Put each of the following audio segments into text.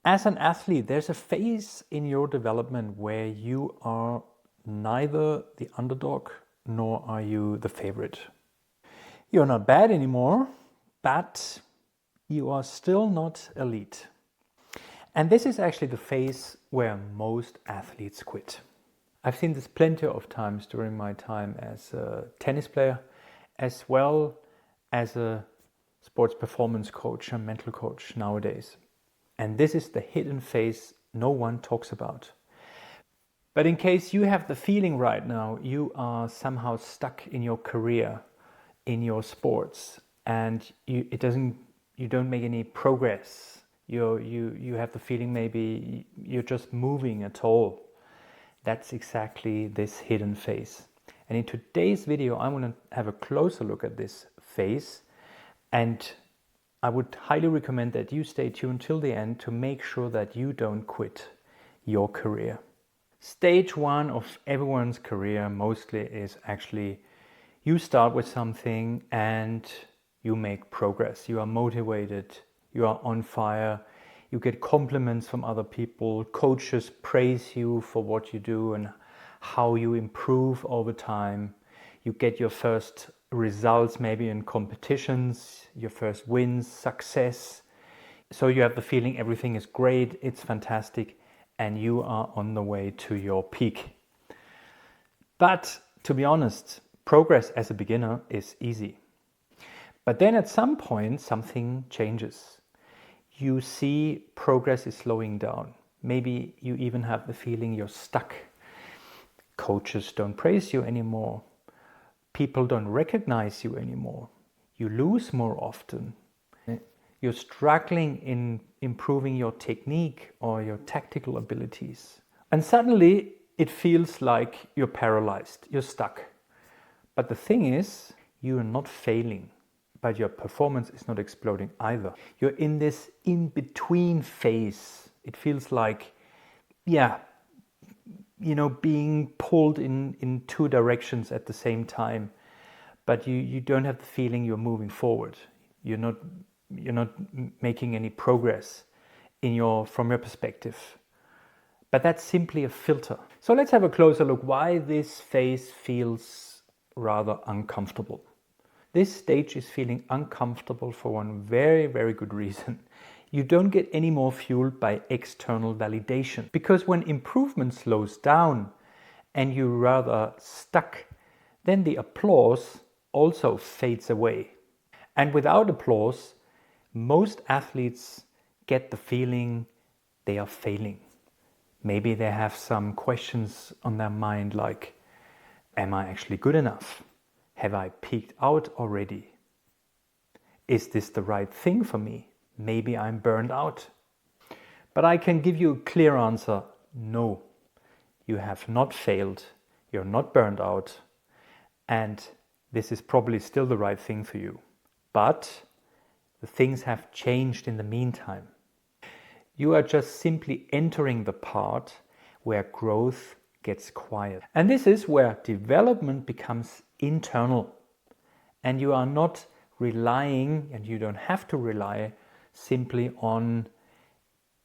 As an athlete, there's a phase in your development where you are neither the underdog nor are you the favorite. You're not bad anymore, but you are still not elite. And this is actually the phase where most athletes quit. I've seen this plenty of times during my time as a tennis player, as well as a sports performance coach and mental coach nowadays. And this is the hidden phase no one talks about. But in case you have the feeling right now you are somehow stuck in your career, in your sports, and you don't make any progress, you have the feeling maybe you're just moving at all, that's exactly this hidden phase. And in today's video I want to have a closer look at this phase, and I would highly recommend that you stay tuned till the end to make sure that you don't quit your career. Stage one of everyone's career mostly is actually you start with something and you make progress. You are motivated, you are on fire, you get compliments from other people, coaches praise you for what you do and how you improve over time. You get your first results maybe in competitions, your first wins, success. So you have the feeling everything is great, it's fantastic, and you are on the way to your peak. But to be honest, progress as a beginner is easy. But then at some point something changes. You see progress is slowing down. Maybe you even have the feeling you're stuck. Coaches don't praise you anymore. People don't recognize you anymore. You lose more often. You're struggling in improving your technique or your tactical abilities. And suddenly it feels like you're paralyzed, you're stuck. But the thing is, you are not failing, but your performance is not exploding either. You're in this in-between phase. It feels like, being pulled in two directions at the same time, but you don't have the feeling you're moving forward. You're not making any progress from your perspective. But that's simply a filter. So let's have a closer look why this phase feels rather uncomfortable. This stage is feeling uncomfortable for one very, very good reason. You don't get any more fueled by external validation. Because when improvement slows down and you're rather stuck, then the applause also fades away. And without applause, most athletes get the feeling they are failing. Maybe they have some questions on their mind like, am I actually good enough? Have I peaked out already? Is this the right thing for me? Maybe I'm burned out. But I can give you a clear answer. No, you have not failed. You're not burned out. And this is probably still the right thing for you. But the things have changed in the meantime. You are just simply entering the part where growth gets quiet. And this is where development becomes internal. And you are not relying, and you don't have to rely, simply on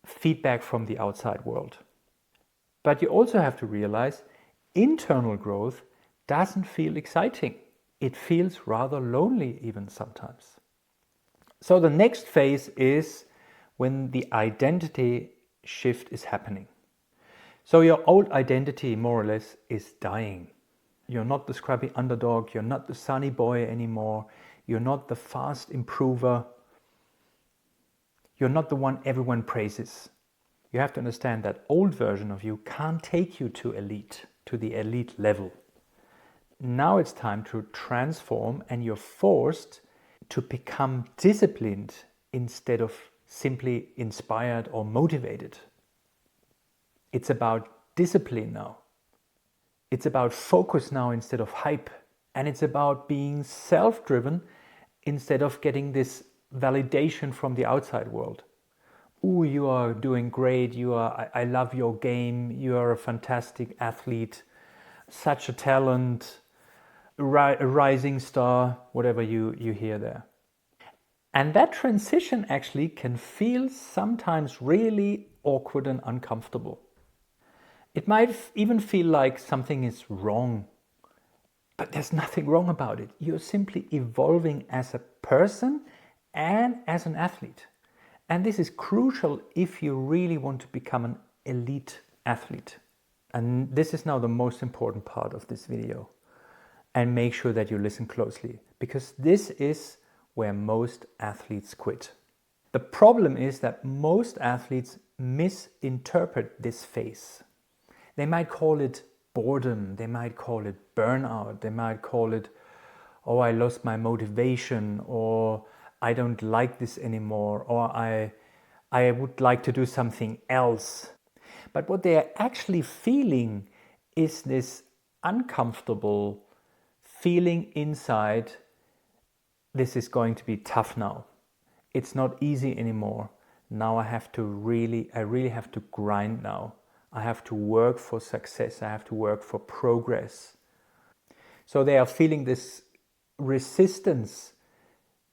feedback from the outside world. But you also have to realize internal growth doesn't feel exciting. It feels rather lonely even sometimes. So the next phase is when the identity shift is happening. So your old identity more or less is dying. You're not the scrappy underdog, you're not the sunny boy anymore, you're not the fast improver, you're not the one everyone praises. You have to understand that old version of you can't take you to the elite level. Now it's time to transform, and you're forced to become disciplined instead of simply inspired or motivated. It's about discipline now. It's about focus now instead of hype. And it's about being self-driven instead of getting this validation from the outside world. Ooh, you are doing great. I love your game. You are a fantastic athlete. Such a talent. A rising star. Whatever you hear there. And that transition actually can feel sometimes really awkward and uncomfortable. It might even feel like something is wrong, but there's nothing wrong about it. You're simply evolving as a person and as an athlete. And this is crucial if you really want to become an elite athlete. And this is now the most important part of this video. And make sure that you listen closely, because this is where most athletes quit. The problem is that most athletes misinterpret this phase. They might call it boredom, they might call it burnout, they might call it, oh, I lost my motivation, or I don't like this anymore, or I would like to do something else. But what they are actually feeling is this uncomfortable feeling inside, this is going to be tough now. It's not easy anymore. Now I really have to grind now. I have to work for success. I have to work for progress. So they are feeling this resistance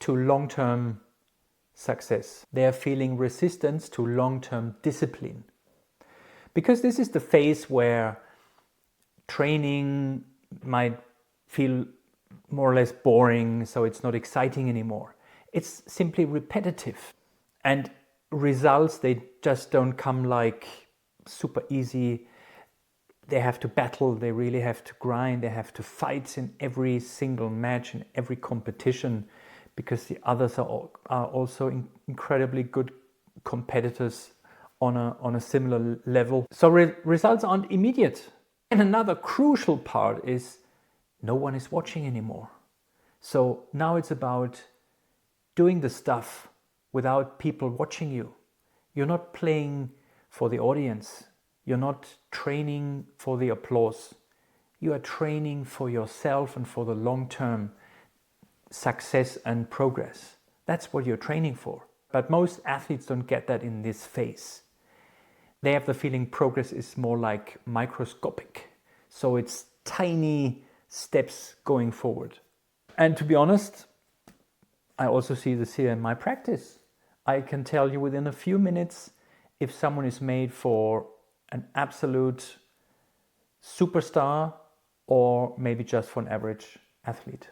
to long-term success. They are feeling resistance to long-term discipline. Because this is the phase where training might feel more or less boring, so it's not exciting anymore. It's simply repetitive. And results, they just don't come like super easy. They have to battle, they really have to grind, they have to fight in every single match, in every competition, because the others are also incredibly good competitors on a similar level. So results aren't immediate. And another crucial part is no one is watching anymore. So now it's about doing the stuff without people watching you. You're not playing for the audience. You're not training for the applause. You are training for yourself and for the long-term success and progress. That's what you're training for. But most athletes don't get that in this phase. They have the feeling progress is more like microscopic. So it's tiny steps going forward. And to be honest, I also see this here in my practice. I can tell you within a few minutes if someone is made for an absolute superstar or maybe just for an average athlete.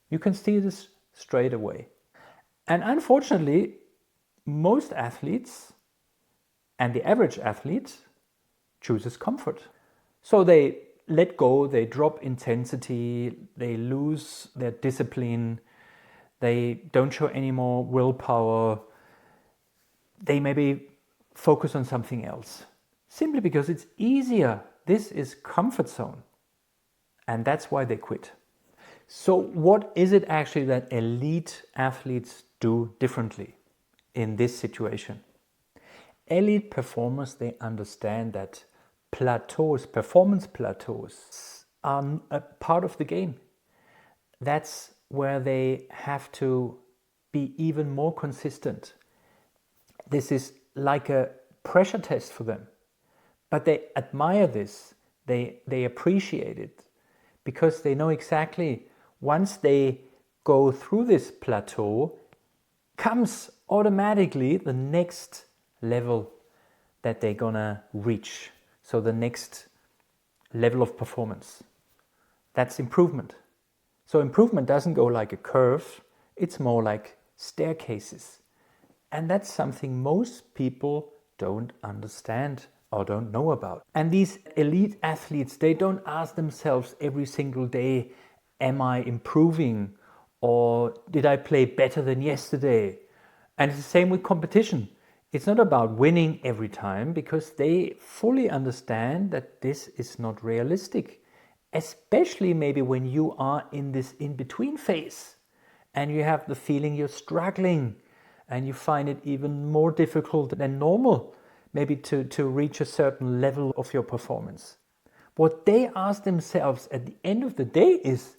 You can see this straight away. And unfortunately, most athletes and the average athlete chooses comfort. So they let go, they drop intensity, they lose their discipline, they don't show any more willpower, they maybe focus on something else. Simply because it's easier. This is comfort zone. And that's why they quit. So what is it actually that elite athletes do differently in this situation? Elite performers, they understand that plateaus, performance plateaus, are a part of the game. That's where they have to be even more consistent. This is like a pressure test for them. But they admire this, they appreciate it, because they know exactly once they go through this plateau, comes automatically the next level that they're gonna reach. So the next level of performance. That's improvement. So improvement doesn't go like a curve, it's more like staircases. And that's something most people don't understand or don't know about. And these elite athletes, they don't ask themselves every single day, am I improving? Or did I play better than yesterday? And it's the same with competition. It's not about winning every time, because they fully understand that this is not realistic. Especially maybe when you are in this in-between phase and you have the feeling you're struggling and you find it even more difficult than normal, maybe to reach a certain level of your performance. What they ask themselves at the end of the day is,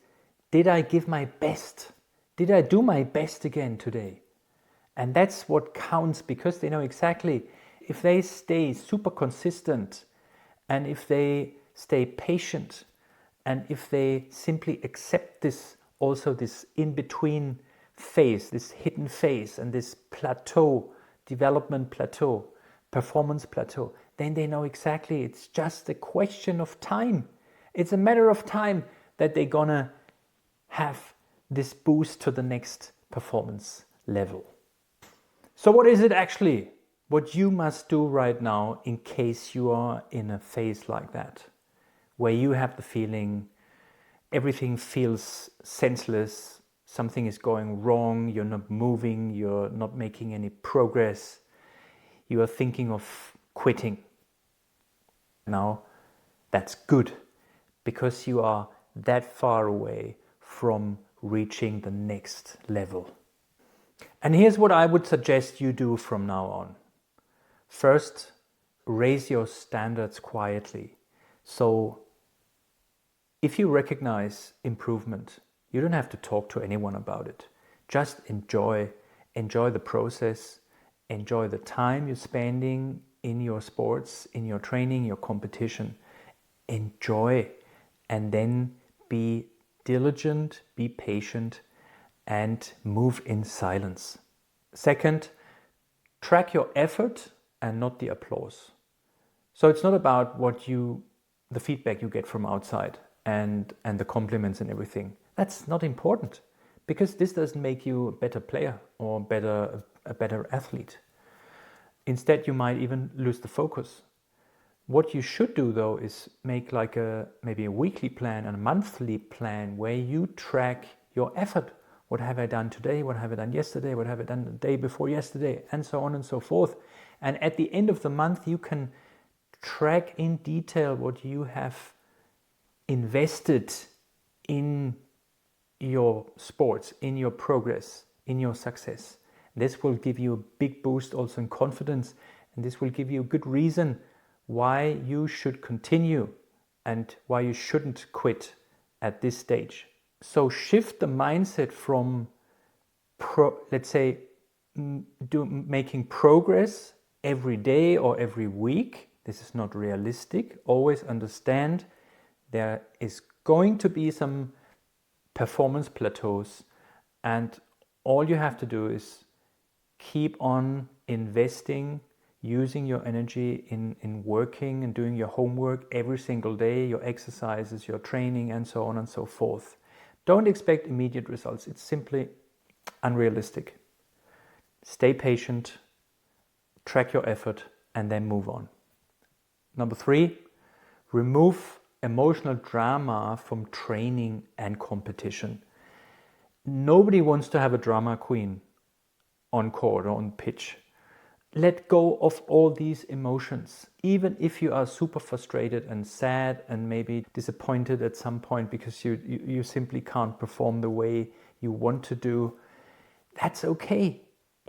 did I give my best? Did I do my best again today? And that's what counts, because they know exactly if they stay super consistent and if they stay patient and if they simply accept this, also this in-between phase, this hidden phase, and this plateau, development plateau, performance plateau, then they know exactly it's just a question of time. It's a matter of time that they're gonna have this boost to the next performance level. So what is it actually what you must do right now in case you are in a phase like that, where you have the feeling everything feels senseless, something is going wrong, you're not moving, you're not making any progress, you are thinking of quitting? Now, that's good, because you are that far away from reaching the next level. And here's what I would suggest you do from now on. First, raise your standards quietly. So if you recognize improvement, you don't have to talk to anyone about it. Just enjoy the process, enjoy the time you're spending in your sports, in your training, your competition. Enjoy, and then be diligent, be patient, and move in silence. Second, track your effort and not the applause. So it's not about the feedback you get from outside and the compliments and everything. That's not important, because this doesn't make you a better player or a better athlete. Instead, you might even lose the focus. What you should do though is make like maybe a weekly plan and a monthly plan where you track your effort. What have I done today? What have I done yesterday? What have I done the day before yesterday? And so on and so forth. And at the end of the month, you can track in detail what you have invested in your sports, in your progress, in your success. This will give you a big boost also in confidence, and this will give you a good reason why you should continue and why you shouldn't quit at this stage. So shift the mindset from, making progress every day or every week. This is not realistic. Always understand there is going to be some performance plateaus, and all you have to do is keep on investing, using your energy in working and doing your homework every single day, your exercises, your training, and so on and so forth. Don't expect immediate results. It's simply unrealistic. Stay patient, track your effort, and then move on. Number 3, remove emotional drama from training and competition. Nobody wants to have a drama queen on court or on pitch. Let go of all these emotions. Even if you are super frustrated and sad and maybe disappointed at some point because you simply can't perform the way you want to do, that's okay.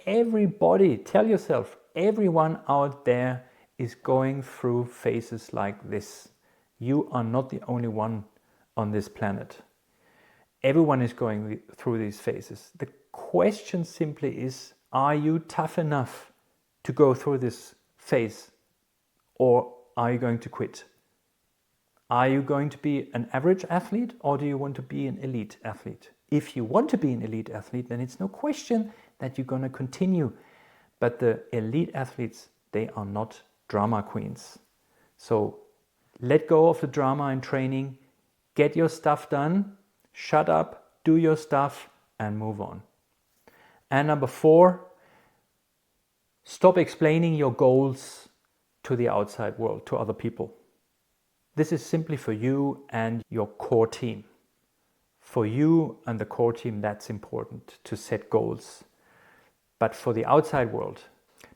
Everybody, tell yourself, everyone out there is going through phases like this. You are not the only one on this planet. Everyone is going through these phases. The question simply is, are you tough enough to go through this phase, or are you going to quit? Are you going to be an average athlete, or do you want to be an elite athlete? If you want to be an elite athlete, then it's no question that you're going to continue. But the elite athletes, they are not drama queens. So let go of the drama in training, get your stuff done, shut up, do your stuff, and move on. And number 4, stop explaining your goals to the outside world, to other people. This is simply for you and your core team. For you and the core team, that's important to set goals. But for the outside world,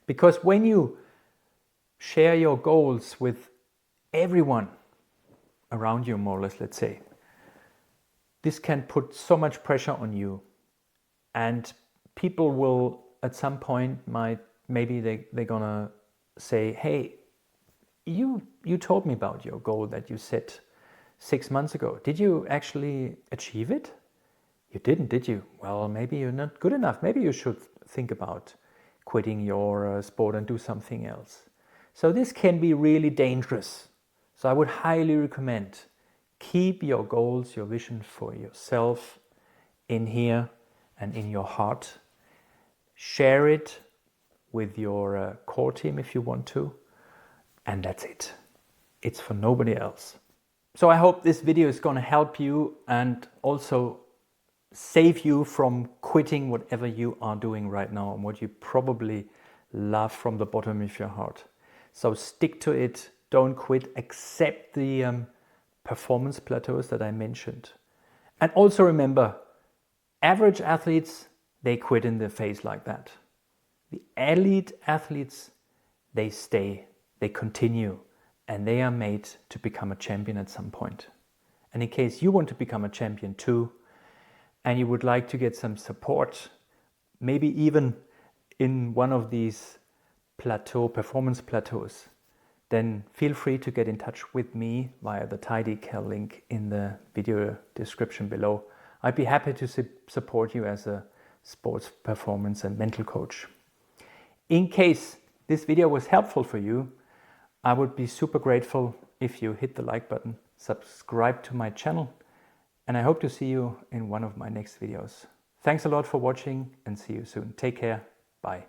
because when you share your goals with everyone around you, more or less, let's say, this can put so much pressure on you, and people will at some point they're gonna say, hey, you told me about your goal that you set 6 months ago. Did you actually achieve it? You didn't, did you? Well, maybe you're not good enough. Maybe you should think about quitting your sport and do something else. So this can be really dangerous. So I would highly recommend, keep your goals, your vision for yourself in here, and in your heart. Share it with your core team if you want to, and that's it. It's for nobody else. So I hope this video is going to help you and also save you from quitting whatever you are doing right now and what you probably love from the bottom of your heart. So stick to it, don't quit, accept the performance plateaus that I mentioned. And also remember, average athletes, they quit in the phase like that. The elite athletes, they stay, they continue, and they are made to become a champion at some point. And in case you want to become a champion too, and you would like to get some support, maybe even in one of these performance plateaus, then feel free to get in touch with me via the TidyCal link in the video description below. I'd be happy to support you as a sports performance and mental coach. In case this video was helpful for you, I would be super grateful if you hit the like button, subscribe to my channel, and I hope to see you in one of my next videos. Thanks a lot for watching and see you soon. Take care. Bye.